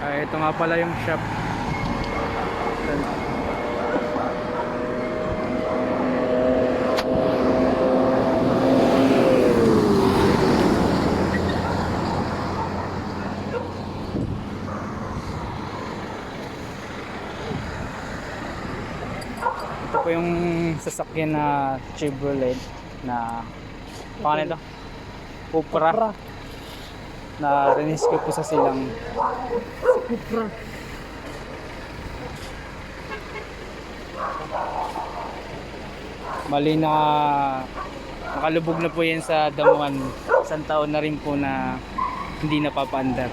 Ito nga pala yung shop. Ito po yung sasakyan na Chevrolet na pangalan ito? Cupra. Na rescue po sa silang. Cupra. Mali na nakalubog na po yan sa damuhan. Isang taon na rin po na hindi napapaandar.